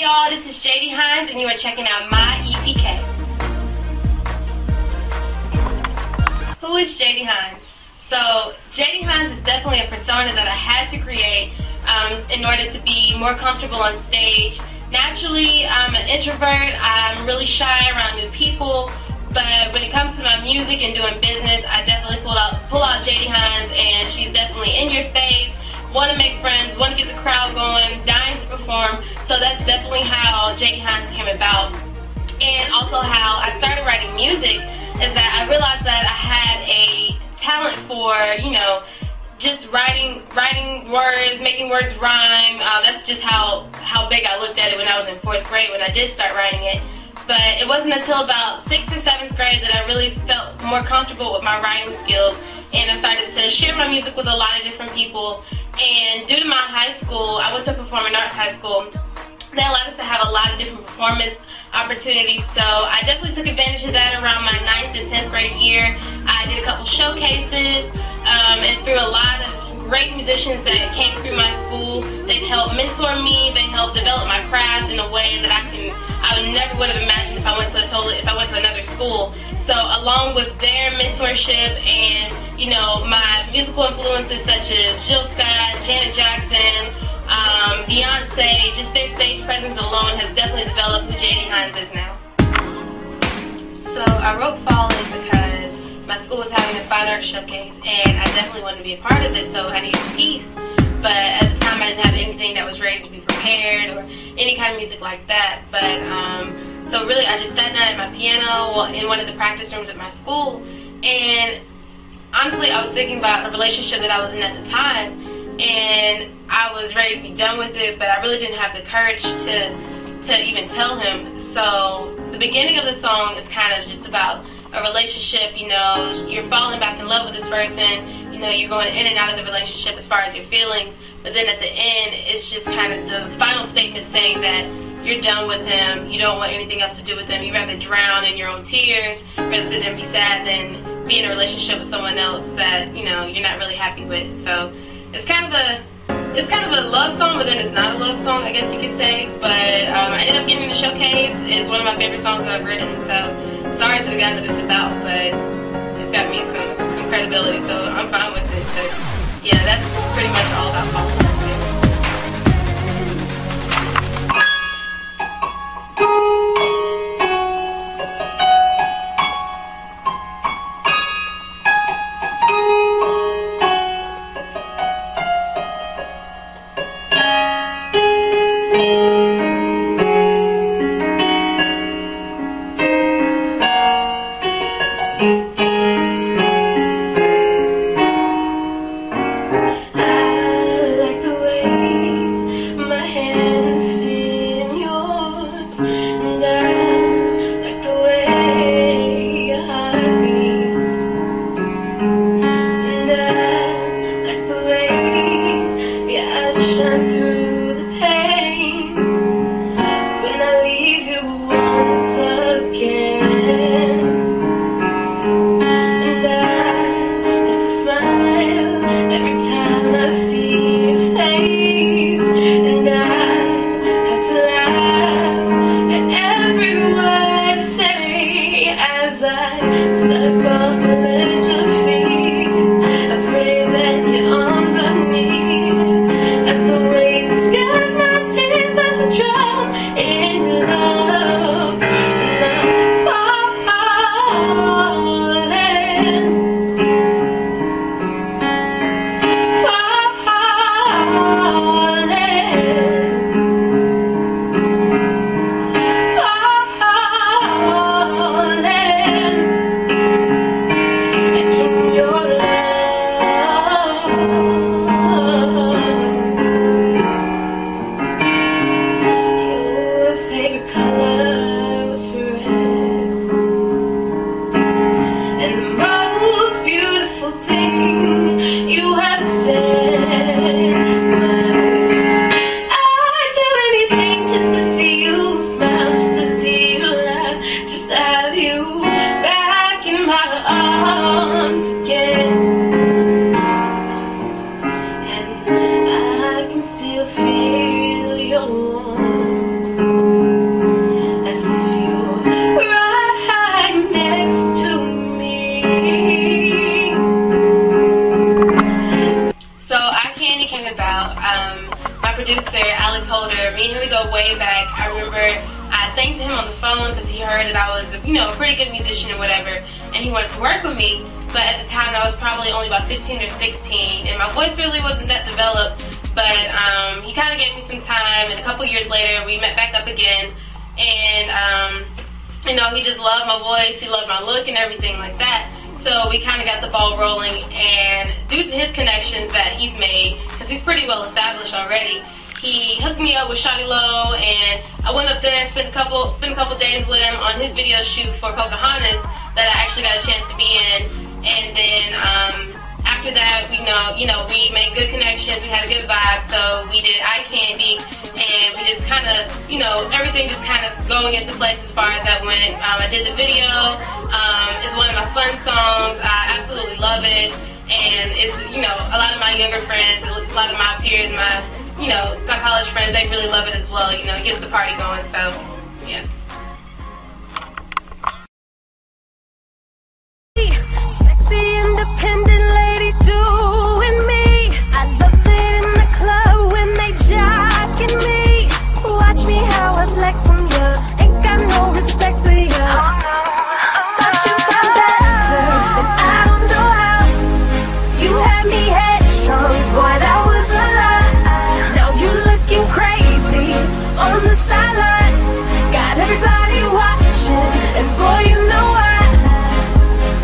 Hey y'all, this is Jae'DHines and you are checking out my EPK. Who is Jae'DHines? So Jae'DHines is definitely a persona that I had to create in order to be more comfortable on stage. Naturally, I'm an introvert. I'm really shy around new people, but when it comes to my music and doing business, I definitely pull out Jae'DHines, and she's definitely in your face, want to make friends, want to get the crowd going, dying to perform. So that's definitely how Jae'DHines came about. And also how I started writing music is that I realized that I had a talent for, you know, just writing words, making words rhyme. That's just how big I looked at it when I was in 4th grade when I did start writing it. But it wasn't until about 6th or 7th grade that I really felt more comfortable with my writing skills, and I started to share my music with a lot of different people. And due to my high school, I went to a performing arts high school. They allowed us to have a lot of different performance opportunities, so I definitely took advantage of that around my 9th and 10th grade year. I did a couple showcases, and through a lot of great musicians that came through my school. They've helped mentor me, they helped develop my craft in a way that I never would have imagined if I went to another school. So along with their mentorship and, you know, my musical influences such as Jill Scott, Janet Jackson, Beyonce, just their stage presence alone has definitely developed who Jae'DHines is now. So I wrote Falling because my school was having a fine art showcase and I definitely wanted to be a part of it, so I needed a piece. But at the time I didn't have anything that was ready to be prepared or any kind of music like that. But so really I just sat down at my piano in one of the practice rooms at my school, and honestly I was thinking about a relationship that I was in at the time, and I was ready to be done with it, but I really didn't have the courage to even tell him. So the beginning of the song is kind of just about a relationship. You know, you're falling back in love with this person, you know, you're going in and out of the relationship as far as your feelings, but then at the end it's just kind of the final statement saying that you're done with him, you don't want anything else to do with him, you'd rather drown in your own tears, rather sit there and be sad than be in a relationship with someone else that, you know, you're not really happy with. So it's kind of a love song, but then it's not a love song, I guess you could say. But I ended up getting the showcase. It's one of my favorite songs that I've written, so sorry to the guy that it's about, but it's got me some credibility, so I'm fine with it. But yeah, that's pretty much all about Falling. I like the Me and him, we go way back. I remember I sang to him on the phone because he heard that I was, you know, a pretty good musician or whatever, and he wanted to work with me. But at the time, I was probably only about 15 or 16, and my voice really wasn't that developed. But he kind of gave me some time, and a couple years later, we met back up again. And you know, he just loved my voice, he loved my look and everything like that. So we kind of got the ball rolling, and due to his connections that he's made, because he's pretty well established already, he hooked me up with Shawty Lo, and I went up there, spent a couple days with him on his video shoot for Pocahontas that I actually got a chance to be in. And then after that, we made good connections, we had a good vibe, so we did Eye Candy, and we just kind of, you know, everything just kind of going into place as far as that went. I did the video. It's one of my fun songs. I absolutely love it, and it's, you know, a lot of my younger friends, a lot of my peers, my college friends, they really love it as well. You know, it gets the party going, so yeah. Sexy, independent lady doing me. I love it in the club when they jocking me. Watch me how I flex on ya. Ain't got no respect for ya. Thought you found better, and I don't know how. You had me headstrong, boy, that was a lie. Now you looking crazy on the sideline. Got everybody watching, and boy, you know why.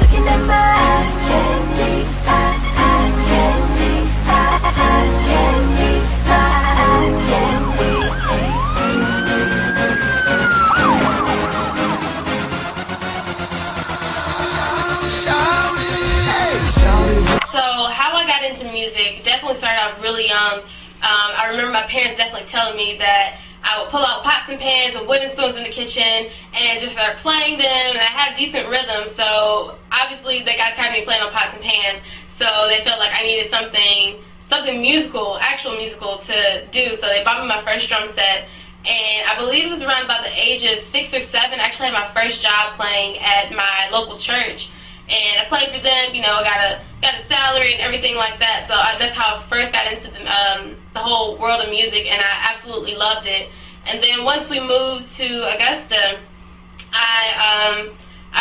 Looking at my candy, eye candy, eye candy, eye candy. So how I got into music definitely started off really young. I remember my parents definitely telling me that I would pull out pots and pans and wooden spoons in the kitchen and just start playing them, and I had decent rhythm, so obviously they got tired of me playing on pots and pans, so they felt like I needed something musical, actual musical to do, so they bought me my first drum set, and I believe it was around about the age of 6 or 7, I actually had my first job playing at my local church. And I played for them, you know, I got a salary and everything like that. So that's how I first got into the whole world of music, and I absolutely loved it. And then once we moved to Augusta, I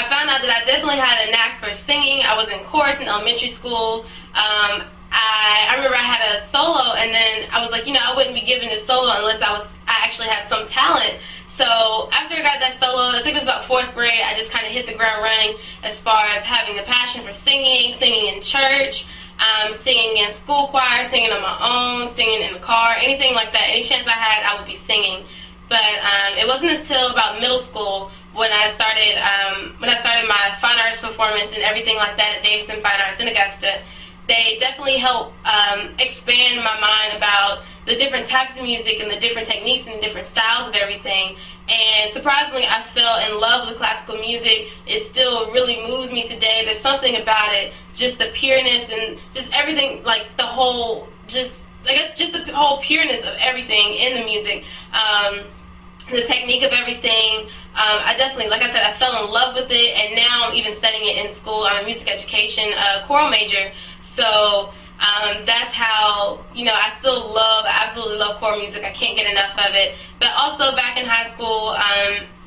found out that I definitely had a knack for singing. I was in chorus in elementary school. I remember I had a solo, and then I was like, you know, I wouldn't be giving this solo unless I actually had some talent. So after I got that solo, I think it was about 4th grade, I just kind of hit the ground running as far as having a passion for singing in church, singing in school choir, singing on my own, singing in the car, anything like that. Any chance I had, I would be singing. But it wasn't until about middle school when I started my fine arts performance and everything like that at Davidson Fine Arts in Augusta. They definitely helped expand my mind about the different types of music and the different techniques and the different styles of everything. And surprisingly, I fell in love with classical music. It still really moves me today. There's something about it, just the pureness and just everything, like the whole, just the whole pureness of everything in the music. The technique of everything. I definitely, like I said, I fell in love with it, and now I'm even studying it in school. I'm a music education choral major. So that's how, you know, I absolutely love choral music. I can't get enough of it. But also back in high school,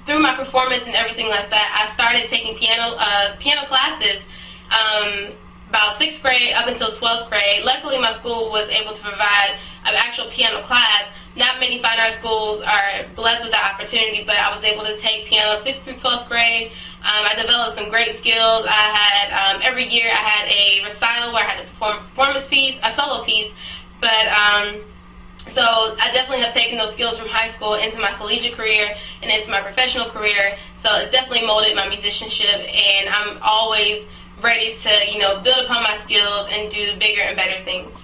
through my performance and everything like that, I started taking piano classes about 6th grade up until 12th grade. Luckily, my school was able to provide an actual piano class. Not many fine art schools are blessed with that opportunity, but I was able to take piano 6th through 12th grade. I developed some great skills. I had, every year I had a recital where I had to perform a performance piece, a solo piece, but so I definitely have taken those skills from high school into my collegiate career and into my professional career, so it's definitely molded my musicianship, and I'm always ready to, you know, build upon my skills and do bigger and better things.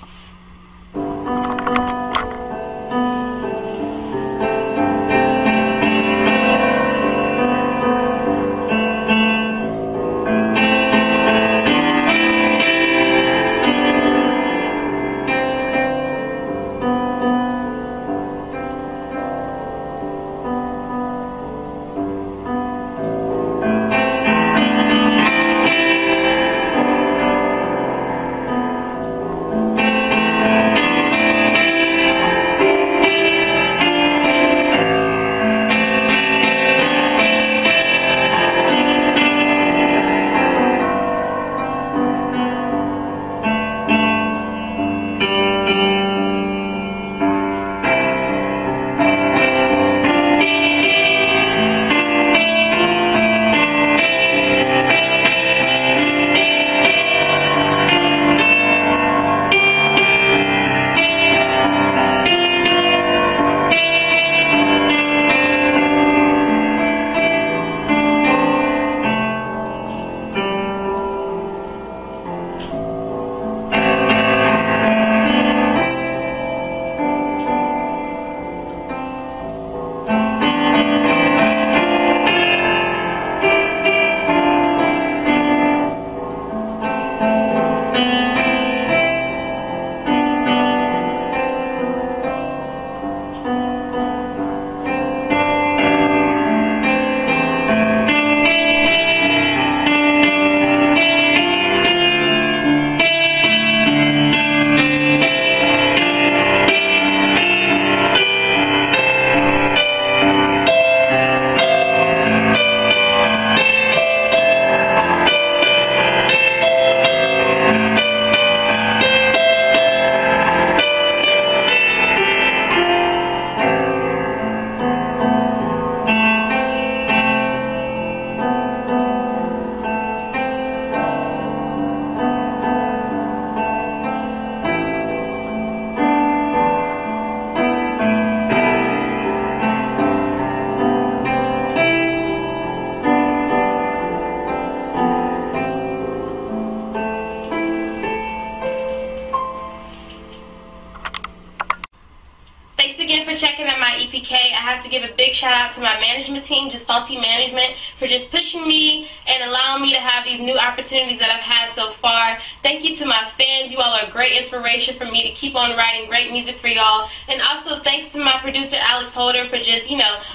say I have to give a big shout out to my management team, just Salty Management, for just pushing me and allowing me to have these new opportunities that I've had so far. Thank you to my fans. You all are a great inspiration for me to keep on writing great music for y'all. And also thanks to my producer Alex Holder for just,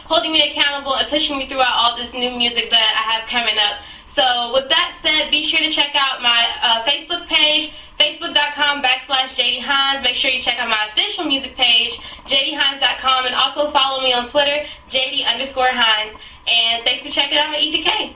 holding me accountable and pushing me throughout all this new music that I have coming up. So with that said, be sure to check out my Facebook page, facebook.com/Jae'DHines. Make sure you check out my official music page, Jae'DHines.com, and also follow me on Twitter, Jae'D_Hines. And thanks for checking out my EPK.